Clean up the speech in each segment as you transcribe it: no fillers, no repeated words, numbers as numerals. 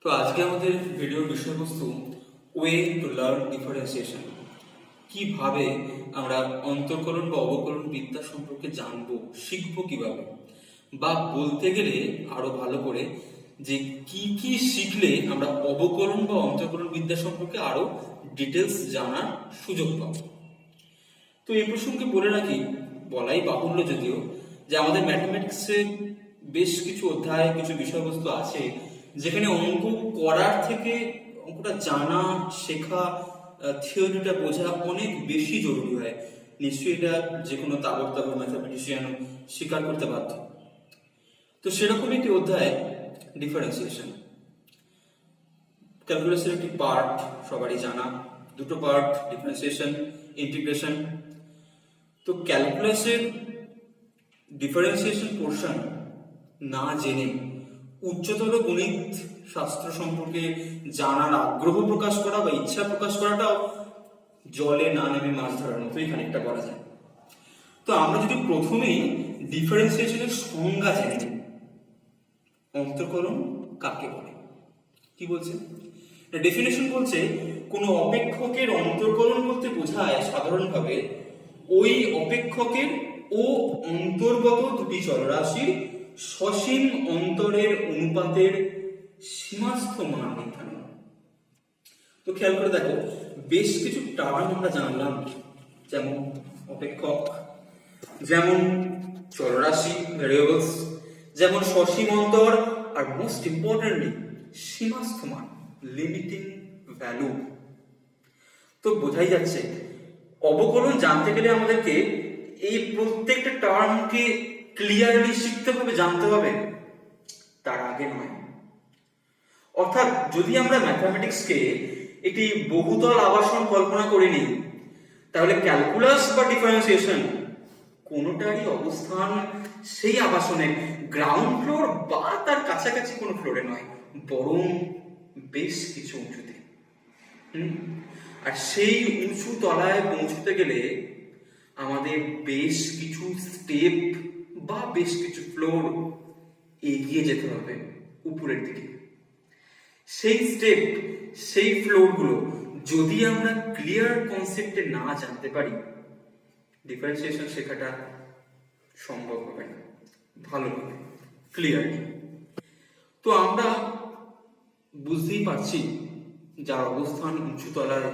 তো আজকে আমাদের ভিডিওর বিষয়বস্তু ওয়ে টু লার্ন ডিফারেন্সিয়েশন। কিভাবে আমরা অন্তর্কলন বা অবকলন বিদ্যা সম্পর্কে জানবো, শিখবো কিভাবে, বা বলতে গেলে আরো ভালো করে যে কি কি শিখলে আমরা অবকলন বা অন্তর্কলন বিদ্যা সম্পর্কে আরো ডিটেলস জানার সুযোগ পাবো। তো এই প্রসঙ্গে বলে রাখি, বলাই বাহুল্য যদিও, যে আমাদের ম্যাথমেটিক্সে বেশ কিছু অধ্যায়, কিছু বিষয়বস্তু আছে যেখানে অঙ্ক করার থেকে অঙ্কটা জানা, শেখা, থিওরিটা বোঝা অনেক বেশি জরুরি হয়। নিশ্চয়ই এটা যে কোনো তাবড় ম্যাথামেটিশিয়ান স্বীকার করতে বাধ্য। তো সেরকম একটি অধ্যায় ডিফারেন্সিয়েশন। ক্যালকুলাসের একটি পার্ট সবারই জানা, দুটো পার্ট, ডিফারেন্সিয়েশন, ইন্টিগ্রেশন। তো ক্যালকুলাসের ডিফারেন্সিয়েশন পোর্শন না জেনে উচ্চতর গণিত শাস্ত্র সম্পর্কে জানার আগ্রহ প্রকাশ করা বা ইচ্ছা প্রকাশ করাটাও জলে না নেমে মাছ ধরার মতোই খানিকটা করা যায়। তো আমরা যদি প্রথমেই ডিফারেন্সিয়েশনের সংজ্ঞা জেনে নিই, অন্তর্কলন কাকে বলে, কি বলছে ডেফিনেশন? বলছে কোন অপেক্ষকের অন্তর্কলন বলতে বোঝায় সাধারণভাবে ওই অপেক্ষকের ও অন্তর্গত দুটি চলরাশির সসীম অন্তরের অনুপাতের সীমাস্থ মান নির্ধারণ। তো খেয়াল করে দেখো, বেশ কিছু টার্ম আমরা জানলাম, যেমন অপেক্ষক, যেমন চলরাশি ভ্যারিয়েবলস, যেমন সসীম অন্তর, আর মোস্ট ইম্পর্টেন্টলি সীমাস্থ মান লিমিটিং ভ্যালু। তো বোঝাই যাচ্ছে অবকলন জানতে গেলে আমাদেরকে এই প্রত্যেকটা টার্মকে ক্লিয়ারলি শিখতে হবে, জানতে হবে, তার আগে নয়। অর্থাৎ যদি আমরা ম্যাথমেটিক্সকে একটি বহুতল আবাসন কল্পনা করে নিই, তাহলে ক্যালকুলাস বা ডিফারেন্সিয়েশন কোনোটারই অবস্থান সেই আবাসনের গ্রাউন্ড ফ্লোর বা তার কাছাকাছি কোনো ফ্লোরে নয়, বরং বেশ কিছু উঁচুতে। আর সেই উঁচু তলায় পৌঁছতে গেলে আমাদের বেশ কিছু স্টেপ বা বেশ কিছু ফ্লোর এগিয়ে যেতে হবে উপরের দিকে। সেই স্টেপ, সেই ফ্লোরগুলো যদি আমরা ক্লিয়ার কনসেপ্টে না জানতে পারি, ডিফারেন্সিয়েশন শেখাটা সম্ভব হবে না ভালোভাবে, ক্লিয়ারলি। তো আমরা বুঝতেই পারছি যার অবস্থান উঁচু তলায়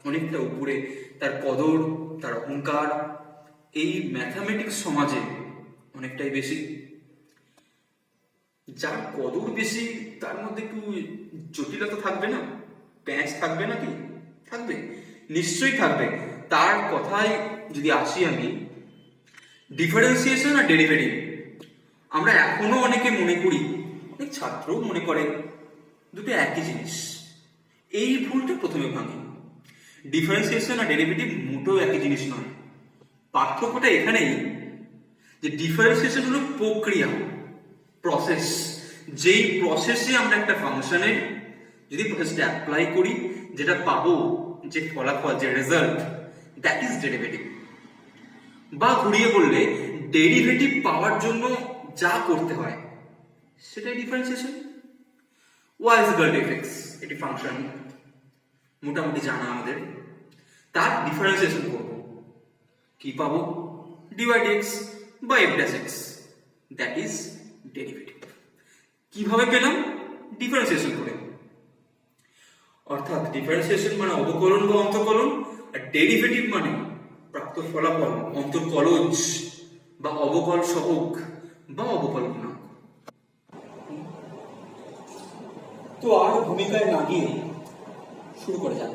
অনেকটা উপরে, তার কদর, তার অহংকার এই ম্যাথামেটিক্স সমাজে অনেকটাই বেশি। যার কদর বেশি তার মধ্যে একটু জটিলতা থাকবে না? প্যাঁচ থাকবে নাকি? থাকবে, নিশ্চয়ই থাকবে। তার কথায় যদি আসি আমি, ডিফারেন্সিয়েশন আর ডেরিভেটিভ আমরা এখনো অনেকে মনে করি, অনেক ছাত্রও মনে করে দুটো একই জিনিস। এই ভুলটা প্রথমে ভাঙি। ডিফারেন্সিয়েশন আর ডেরিভেটিভ মোটেও একই জিনিস নয়। পার্থক্যটা এখানেই যে ডিফারেন্সিয়েশন হলো প্রক্রিয়া, প্রসেস। যেই প্রসেসে আমরা একটা ফাংশনের যদি প্রসেসটা অ্যাপ্লাই করি, যেটা পাবো, যে ফলাফল, যে রেজাল্ট, দ্যাট ইজ ডেরিভেটিভ। বা ঘুরিয়ে বললে ডেরিভেটিভ পাওয়ার জন্য যা করতে হয় সেটাই differentiation. Y is equal to F, এটি ফাংশন মোটামুটি জানা আমাদের, তার ডিফারেন্সিয়েশন করব, কি পাবো? dy dx বা f dash x, that is derivative. কিভাবে পেলাম? ডিফারেন্সিয়েশন করে। অর্থাৎ ডিফারেন্সিয়েশন মানে অবকলন বা অন্তর্কলন, আর ডেরিভেটিভ মানে প্রাপ্ত ফলাফল, অন্তর্কলজ বা অবকল সহগ বা অবকল গুণাঙ্ক। তো আর ভূমিকায় না গিয়ে শুরু করে যাক।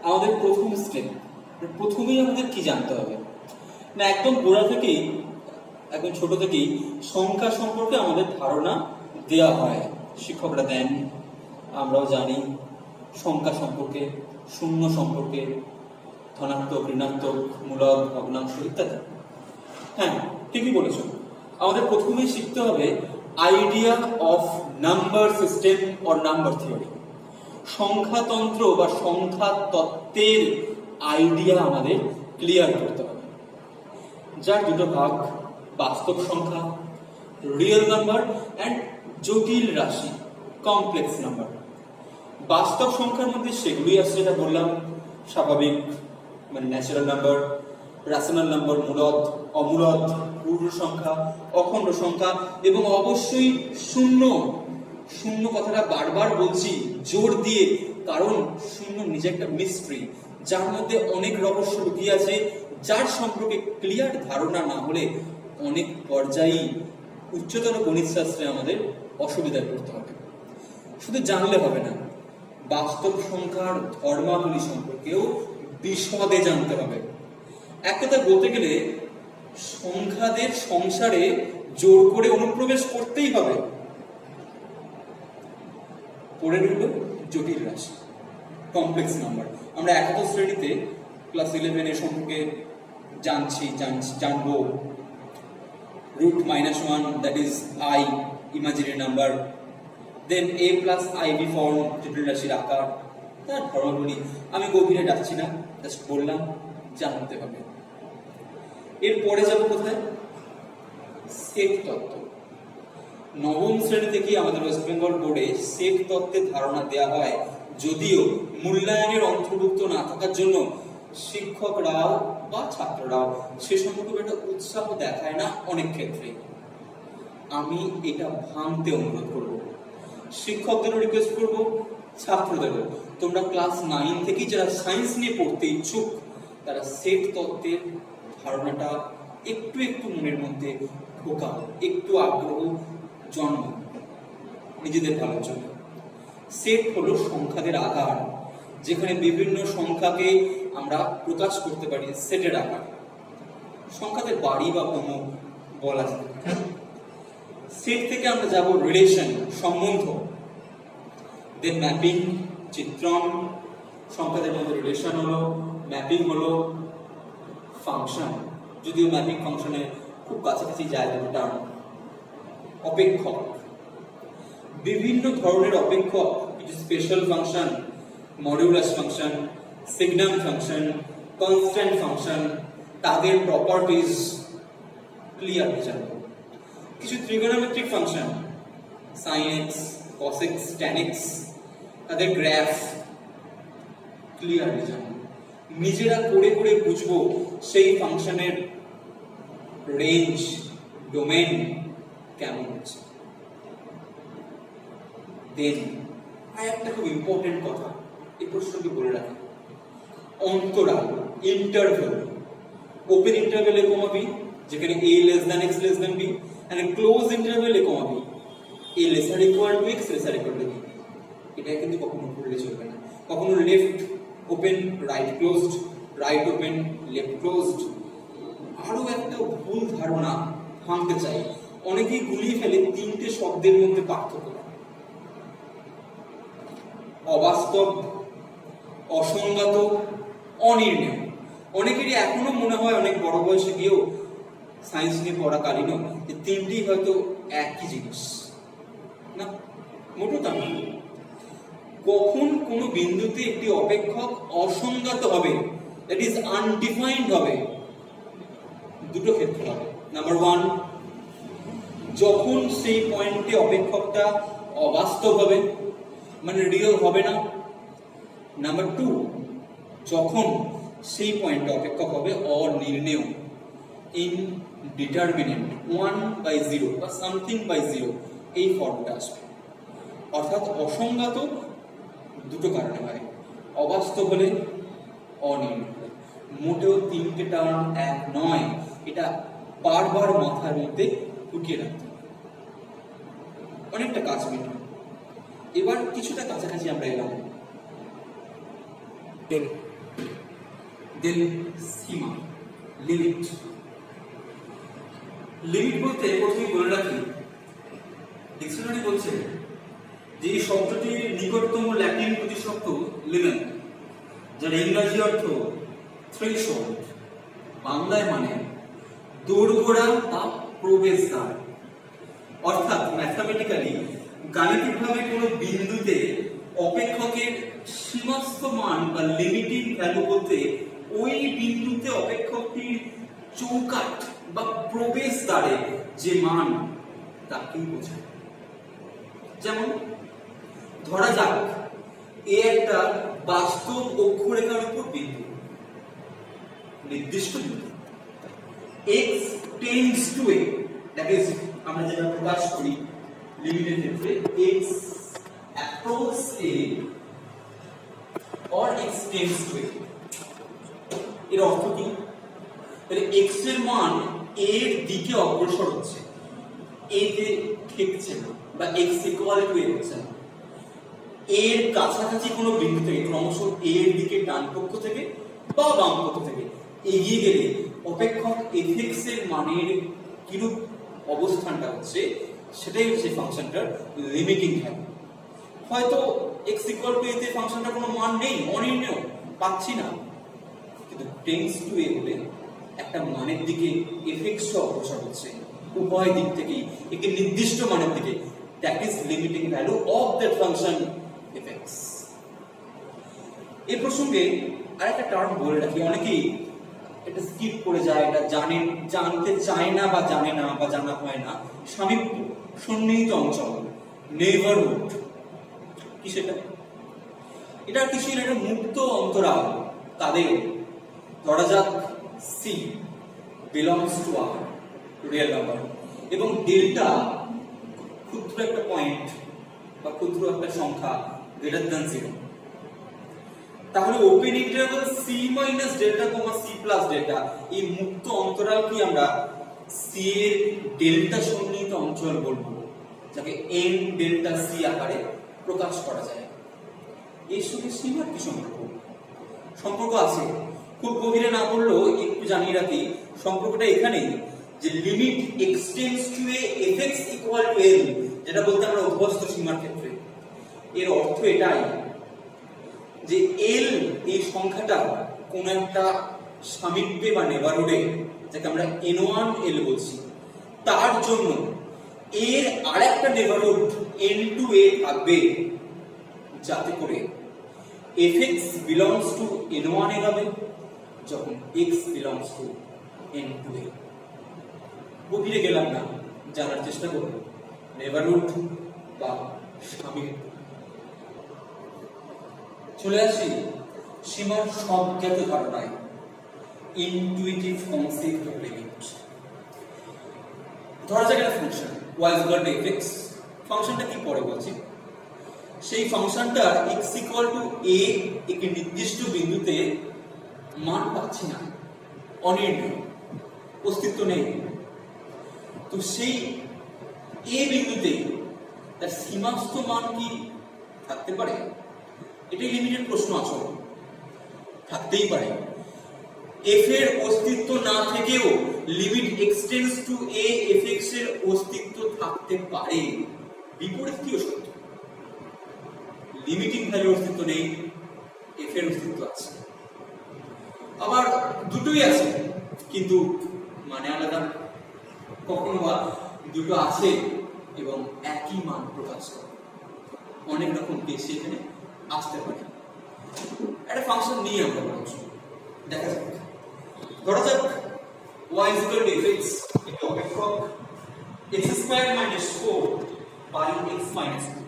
আমাদের প্রথম স্টেপ, প্রথমেই আমাদের কি জানতে হবে না, একদম গোড়া থেকেই, একদম ছোট থেকেই সংখ্যা সম্পর্কে আমাদের ধারণা দেওয়া হয়, শিক্ষকরা দেন, আমরাও জানি সংখ্যা সম্পর্কে, শূন্য সম্পর্কে, ধনাত্মক, ঋণাত্মক, মূলক, ভগ্নাংশ ইত্যাদি। হ্যাঁ, ঠিকই বলেছ। আমাদের প্রথমেই শিখতে হবে idea of number system or number theory. সংখ্যাতন্ত্র বা সংখ্যা তত্ত্বের আইডিয়া আমাদের ক্লিয়ার করতে হবে, যার দুটো ভাগ, বাস্তব সংখ্যা রিয়েল নাম্বার অ্যান্ড জটিল রাশি কমপ্লেক্স নাম্বার। বাস্তব সংখ্যার মধ্যে সেগুলি আছে যেটা বললাম, স্বাভাবিক মানে ন্যাচারাল নাম্বার, রেশনাল নাম্বার, মূলদ, অমূলদ, পূর্ণ সংখ্যা, অখণ্ড সংখ্যা এবং অবশ্যই শূন্য। শূন্য কথাটা বারবার বলছি জোর দিয়ে, কারণ শূন্য নিজে একটা মিস্ট্রি, যার মধ্যে অনেক রহস্য লুকিয়ে আছে, যার সম্পর্কে ক্লিয়ার ধারণা না হলে অনেক পর্যায়েই উচ্চতর গণিত শাস্ত্রে আমাদের অসুবিধায় পড়তে হবে। শুধু জানলে হবে না, বাস্তব সংখ্যার ধর্মাবলী সম্পর্কেও বিশদে জানতে হবে। এক কথা বলতে গেলে সংখ্যাদের সংসারে জোর করে অনুপ্রবেশ করতেই হবে। পড়ে রইল জটিল রাশি, কমপ্লেক্স নাম্বার। আমরা একাদশ শ্রেণীতে ক্লাস 11 এর সম্পর্কে জানবো √-1, that is I, imaginary number, then a plus ib form, জটিল রাশির আকার, তার ধর্মাবলী। আমি গভীরে যাচ্ছি না, জাস্ট বললাম জানতে হবে। এরপরে যাব কোথায়? সেট তত্ত্ব। নবম শ্রেণী থেকে আমাদের ওয়েস্ট বেঙ্গল বোর্ডে সেট তত্ত্বের ধারণা দেওয়া হয়, যদিও মূল্যায়নের অন্তর্ভুক্ত না থাকার জন্য শিক্ষকরাও বা ছাত্ররাও সে সম্পর্কে একটা উৎসাহ দেখায় না অনেক ক্ষেত্রে। আমি এটা ভাঙতে অনুরোধ করব, শিক্ষকদেরও রিকোয়েস্ট করব, ছাত্রদেরও। তোমরা ক্লাস 9 থেকেই যারা সায়েন্স নিয়ে পড়তে ইচ্ছুক তারা সেট তত্ত্বের ধারণাটা একটু একটু মনের মধ্যে ঢোকাও, একটু আগ্রহ জন্ম নিজেদের ভালোর জন্য। সেট হলো সংখ্যাদের আকার, যেখানে বিভিন্ন সংখ্যাকে আমরা প্রকাশ করতে পারি সেটের আকার। সংখ্যাদের বাড়ি বা ক্রম বলা যায়। সেট থেকে আমরা যাব রিলেশন, সম্বন্ধ, দেন ম্যাপিং, চিত্রণ। সংখ্যাদের মধ্যে রিলেশন হলো, ম্যাপিং হলো, ফাংশন, যদিও ম্যাপিং ফাংশনে খুব কাছাকাছি যায় দুটো টার্ম। অপেক্ষক, বিভিন্ন ধরনের অপেক্ষক, কিছু special function, modulus function, signum function, constant function, তাদের প্রপার্টিজ ক্লিয়ারলি জানবো। কিছু trigonometric function, sin x, cos x, tan x, তাদের গ্রাফ ক্লিয়ারলি জানবো। নিজেরা করে করে বুঝবো সেই ফাংশনের রেঞ্জ, ডোমেন কেমন আছে। দেন আর একটা খুব ইম্পর্টেন্ট কথা এই প্রশ্নটি বলে রাখি, অন্তরাল, interval. Open interval a, b, যেখানে a less than x less than b, and a closed interval a, b, a lesser equal to x lesser equal to b। এটা কিন্তু কখনো ভুললে চলবে না। কখনো left open right closed, right open left closed. আরো একটা ভুল ধারণা ভাঙতে চাই, অনেকেই গুলিয়ে ফেলে তিনটে শব্দের মধ্যে পার্থক্য: অবাস্তব, অসংগত, অনির্ণয়। অনেকেরই এখনো মনে হয় অনেক বড় বয়সে গিয়েও সায়েন্স নিয়ে পড়াকালীন যে তিনটি হয়তো একই জিনিস। না, মোটেও তা নয়। কখন কোন বিন্দুতে একটি অপেক্ষক অসংগত হবে, দ্যাট ইজ আনডিফাইন্ড হবে, দুটো ক্ষেত্রে হবে। নাম্বার 1, যখন সেই পয়েন্টে অপেক্ষকটা অবাস্তব হবে, মানে রিয়েল হবে না। নাম্বার 2, যখন সেই পয়েন্টে অপেক্ষক হবে অনির্ণেয়, ইনডিটারমিনেট, 1/0 বা সামথিং বাই 0, এই ফর্মটা আসবে। অর্থাৎ অসংগত দুটো কারণে হয়, অবাস্তব হলে, অনির্ণয় হলে। মোটেও তিনটে টার্ম এক নয়, এটা বারবার মাথার মধ্যে ঢুকিয়ে রাখতে হবে। অনেকটা কাজ মিটল, এবার কিছুটা কাছাকাছি আমরা এলাম। দেন সীমা, লিমিট। লিমিট বলতে প্রথমেই বলে রাখি, ডিকশনারি বলছে যে এই শব্দটির নিকটতম ল্যাটিন প্রতিশব্দ লিমেন, যার ইংরাজি অর্থ থ্রেশহোল্ড, বাংলায় মানে দোরগোড়া বা প্রবেশদ্বার। অর্থাৎ ম্যাথমেটিক্যালি, গাণিতিকভাবে কোনো বিন্দুতে অপেক্ষকের সীমাস্থ মান বা লিমিটিং ভ্যালু বলতে ওই বিন্দুতে অপেক্ষকটির চৌকাঠ বা প্রবেশদ্বারে যে মান তাকেই বোঝায়। যেমন ধরা যাক এ একটা বাস্তব অক্ষরেখার উপর বিন্দু, নির্দিষ্ট বিন্দু x tends two a, that is আমরা যেটা প্রকাশ করি লিমিটের ক্ষেত্রে x approach a or x tends two a, এর অর্থ কি? তাহলে x এর মান a এর দিকে অগ্রসর হচ্ছে, a তে ঠেকছে না বা x ইকুয়াল টু a হচ্ছে না, এর কাছাকাছি কোনো বিন্দু থেকে ক্রমশ এর দিকে ডান পক্ষ থেকে বা বাম পক্ষ থেকে এগিয়ে গেলে অপেক্ষক fx এর মানের কিরূপ অবস্থানটা হচ্ছে সেটাই হচ্ছে ফাংশনটার লিমিটিং ভ্যালু। হয়তো x ইকুয়াল টু a তে ফাংশনটার কোনো মান নেই, অনির্ণেয়, পাচ্ছি না, কিন্তু টেন্ডস টু a হলে একটা মানের দিকে fx অগ্রসর হচ্ছে উভয় দিক থেকেই একটি নির্দিষ্ট মানের দিকে, that is limiting value of that function fx। এই প্রসঙ্গে আরেকটা টার্ম বলে রাখি, অনেকেই এটা স্কিপ করে যায়, এটা জানতে চায় না বা জানে না বা জানা হয় না। সামীপ্য, সন্নিহিত অঞ্চল, নেইবারহুড, কি সেটা? এটা কিছু একটা মুক্ত অন্তরাল, তাদের ধরা যাক c belongs to r real number এবং ডেল্টা ক্ষুদ্র একটা পয়েন্ট বা ক্ষুদ্র একটা সংখ্যা গ্রেটার দ্যান 0, তাহলে open interval c minus delta comma c plus delta, এই মুক্ত অন্তরাল কি আমরা c এর ডেল্টা সন্নিহিত অঞ্চল বলবো, যাকে n ডেল্টা c আকারে প্রকাশ করা যায়। এর সঙ্গে সীমার কি সম্পর্ক আছে? খুব গভীরে না বললেও একটু জানিয়ে রাখি, সম্পর্কটা এখানেই যে limit extends to a fx equal to l, যেটা বলতে আমরা অভ্যস্ত সীমার ক্ষেত্রে, এর অর্থ এটাই যে l এই সংখ্যাটা কোন একটা সামীপ্যে বা নেবারহুডে, যাকে আমরা n1 l বলছি, তার জন্য এর আরেকটা নেবারহুড n2a থাকবে, যাতে করে fx belongs to n1 এ হবে যখন x belongs to n2a। গভীরে গেলাম না, জানার চেষ্টা করব নেবারহুড বা সামীপ্য। চলে আসি সীমার স্বজ্ঞাত ধারণায়, ইনটুইটিভ কনসেপ্ট অফ লিমিট। ধরা যাক একটা function y is equal to fx, ফাংশনটা কি পরে বলছি, সেই ফাংশনটা x equal to a একটি নির্দিষ্ট বিন্দুতে মান পাচ্ছি না, অনির্ণয়, অস্তিত্ব নেই। তো সেই a বিন্দুতে তার সীমাস্থ মান কি থাকতে পারে? এটাই লিমিটের প্রশ্ন, আসল থাকতেই পারে। f এর অস্তিত্ব না থেকেও limit extends to a fx এর অস্তিত্ব থাকতে পারে। বিপরীতটিও সত্য, লিমিটিং ভ্যালুর অস্তিত্ব নেই, f এর অস্তিত্ব আছে। আবার দুটোই আছে কিন্তু মানে আলাদা, কখনো বা দুটো আছে এবং একই মান প্রকাশ করে, অনেক রকম কেসে এখানে আসতে পারে। একটা ফাংশন নিয়ে আমরা বলছি, দেখা যাক। ধরা যাক y is equal to fx, এটা অপেক্ষক x square minus 4 by x minus 2,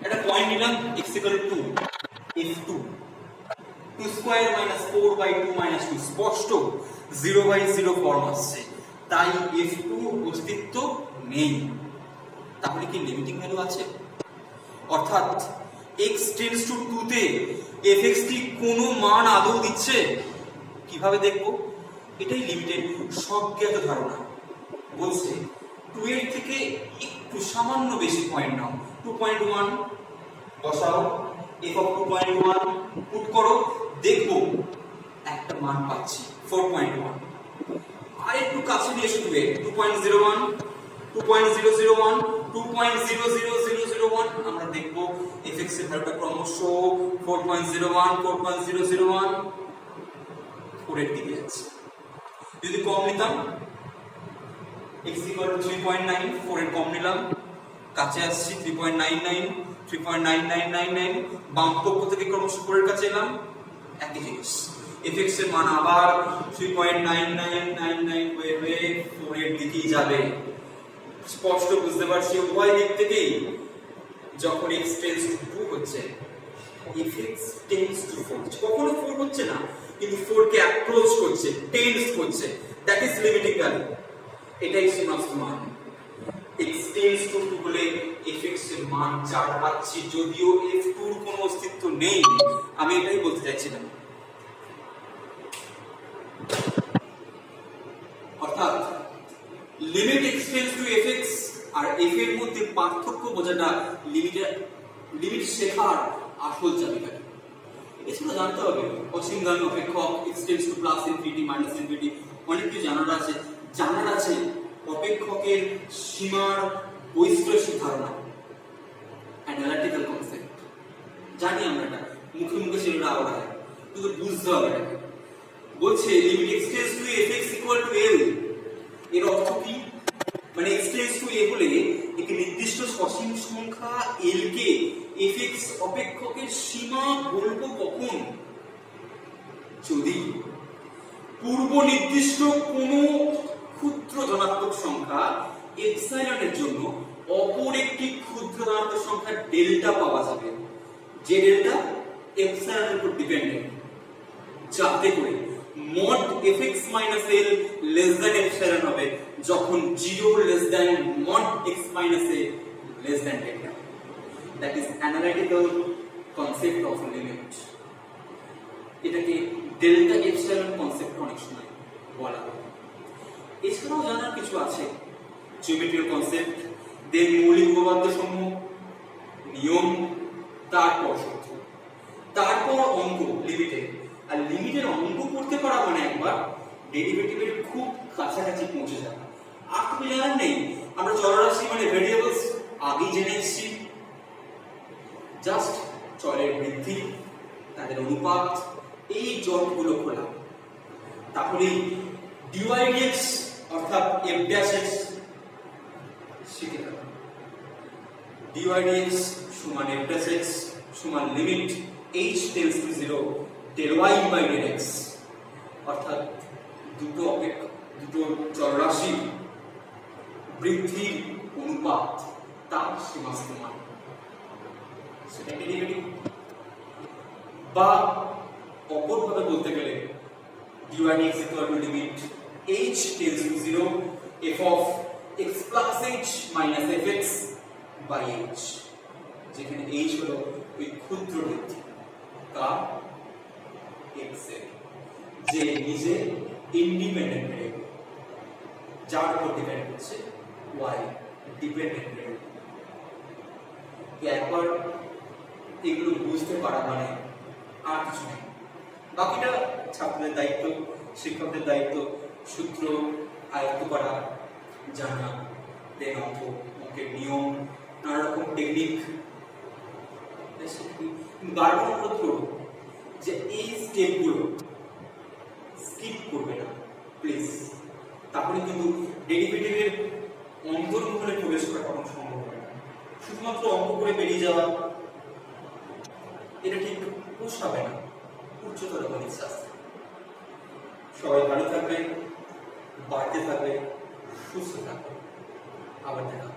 একটা পয়েন্ট নিলাম x equal to 2, f2 2 square minus 4 by 2 minus 2, স্পষ্ট 0 বাই 0 ফর্ম আসছে, তাই f2 অস্তিত্ব নেই। তাহলে কি লিমিটিং ভ্যালু আছে? অর্থাৎ x টেন্ডস টু 2 তে fx কি কোনো মান আদৌ দিচ্ছে? কিভাবে দেখব? এটাই লিমিটের স্বজ্ঞাত ধারণা। বলছে 2 এর থেকে একটু সামান্য বেশি পয়েন্ট নাও, 2.1 বসাও, f of 2.1 পুট করো, দেখবো একটা মান পাচ্ছি 4.1। আর একটু কাছে নিয়ে এসে 2.01 2.001 2.00001, আমরা দেখব fx এর ভ্যালুটা ক্রমশ 4.01 4.001 4 এর দিকে যাচ্ছে। যদি কম নিতাম x equal to 3.9, 4 এর কম নিলাম, কাছে আসছি 3.99 3.9999, বাম পক্ষ থেকে ক্রমশ 4 এর কাছে এলাম, একই জিনিস, fx এর মান আবার 3.9999 হয়ে 4 এর দিকেই যাবে। স্পষ্ট বুঝতে পারছি উভয় দিক থেকেই যখন x টেন্ডস টু 2 হচ্ছে fx টেন্ডস টু 4, কখনো 4 হচ্ছে না কিন্তু 4 কে অ্যাপ্রোচ করছে, টেন্ডস করছে, দ্যাট ইজ লিমিটিং ভ্যালু। এটাই সীমান্ত মান। x টেন্ডস টু 2 হলে fx এর মান 4 পাচ্ছি, যদিও f2 এর কোনো অস্তিত্ব নেই। আমি এটাই বলতে চাইছিলাম। অর্থাৎ limit x tends to fx আর f এর মধ্যে পার্থক্য বোঝাটা লিমিট শেখার আসল চাবিকাঠি। এছাড়া জানতে হবে অসীমগামী অপেক্ষক, x tends two plus infinity minus infinity, অনেক কিছু জানার আছে অপেক্ষকের সীমার বৈশ্লেষিক ধারণা, অ্যানালিটিক্যাল কনসেপ্ট জানি আমরা, এটা মুখে মুখে সেটা আওড়া হয়, কিন্তু বুঝতে হবে এটাকে। বলছে limit x tends to fx equal to l, এর অর্থ কি? মানে x টেন্ডস টু a হলে একটি নির্দিষ্ট সসীম সংখ্যা l কে fx অপেক্ষকের সীমা বলবো কখন? যদি পূর্ব নির্দিষ্ট কোনো ক্ষুদ্র ধনাত্মক সংখ্যা এপসাইলনের জন্য অপর একটি ক্ষুদ্র ধনাত্মক সংখ্যা ডেল্টা পাওয়া যাবে, যে ডেল্টা এপসাইলনের উপর ডিপেন্ডেন্ট, যাতে করে mod fx minus l less than epsilon হবে যখন 0 less than mod x minus a less than delta. That is analytical concept of limit. এটাকে ডেল্টা এপসাইলন কনসেপ্ট অনেক সময় বলা হয়। এছাড়াও জানার কিছু আছে, জিওমেট্রিয়াল কনসেপ্ট, দেন মৌলিক উপপাদ্য সমূহ, নিয়ম, তারপর সূত্র, তারপর অঙ্ক লিমিটে। আর লিমিটের অঙ্ক করতে পারা মানে একবার ডেরিভেটিভের খুব কাছাকাছি পৌঁছে যাওয়া। আর তুমি জানার নেই, আমরা চলরাশি মানে ভেরিয়েবলস আগেই জেনে এসেছি, জাস্ট চলের বৃদ্ধি, তাদের অনুপাত, এই জটগুলো খোলা। তাহলে dy dx অর্থাৎ f dash x শিখে গেলাম। dy dx সমান f dash x সমান limit h tends to 0 del y by del x, অর্থাৎ দুটো চলরাশি বৃদ্ধির অনুপাত তার সীমাস্থ মান, সেটা ডেরিভেটিভ। বা অপরভাবে বলতে গেলে dy dx equal to limit h tends to 0 f of x plus h minus fx by h, যেখানে h হলো ওই ক্ষুদ্র বৃদ্ধি কার x এর, যে নিজে ইন্ডিপেন্ডেন্ট ভেরিয়েবল, যার উপর ডিপেন্ড করছে y ডিপেন্ডেন্ট ভেরিয়েবল। তো একবার এগুলো বুঝতে পারা মানে আর কিছু নেই, বাকিটা ছাত্রদের দায়িত্ব, শিক্ষকদের দায়িত্ব, সূত্র আয়ত্ত করা, জানা, দেন অঙ্কের নিয়ম, নানা রকম টেকনিক। বারবার অনুরোধ করবো যে এই স্টেপগুলো স্কিপ করবে না প্লিজ, তাহলে কিন্তু ডেরিভেটিভের অন্তর্মহলে প্রবেশ করা কখনো সম্ভব হয় না। শুধুমাত্র অঙ্ক করে বেরিয়ে যাওয়া এটা ঠিক পোষাবে না উচ্চতর গণিত শাস্ত্রে। সবাই ভালো থাকবে, বাড়তে থাকবে, সুস্থ থাকবে, আবার দেখা।